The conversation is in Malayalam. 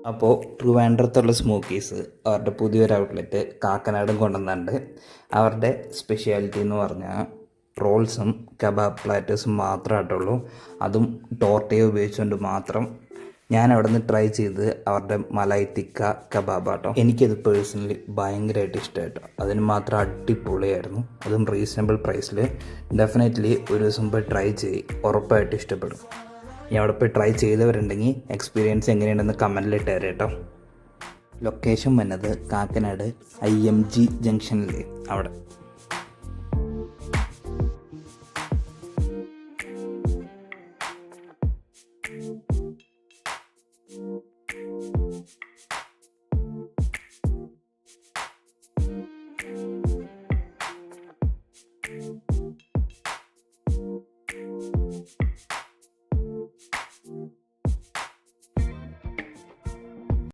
അപ്പോൾ ട്രിവാൻഡ്രത്തുള്ള സ്മോക്കീസ് അവരുടെ പുതിയൊരു ഔട്ട്ലെറ്റ് കാക്കനാടും കൊണ്ടുവന്നിട്ടുണ്ട്. അവരുടെ സ്പെഷ്യാലിറ്റി എന്ന് പറഞ്ഞാൽ റോൾസും കബാബ് പ്ലാറ്റേഴ്സും മാത്രമായിട്ടുള്ളൂ. അതും ടോർട്ടയോ ഉപയോഗിച്ചുകൊണ്ട് മാത്രം. ഞാൻ അവിടെ നിന്ന് ട്രൈ ചെയ്ത് അവരുടെ മലായി തിക്ക കബാബാട്ടോ. എനിക്കത് പേഴ്സണലി ഭയങ്കരമായിട്ട് ഇഷ്ടമായിട്ടോ. അതിന് മാത്രം അടിപൊളിയായിരുന്നു. അതും റീസണബിൾ പ്രൈസിൽ. ഡെഫിനറ്റ്ലി ഒരു ദിവസം പോയി ട്രൈ ചെയ്യ്, ഉറപ്പായിട്ട് ഇഷ്ടപ്പെടും. ഇനി അവിടെ പോയി ട്രൈ ചെയ്തവരുണ്ടെങ്കിൽ എക്സ്പീരിയൻസ് എങ്ങനെയുണ്ടെന്ന് കമൻറ്റിലിട്ട് തരാം കേട്ടോ. ലൊക്കേഷൻ വന്നത് കാക്കനാട് IMG ജംഗ്ഷനിൽ അവിടെ.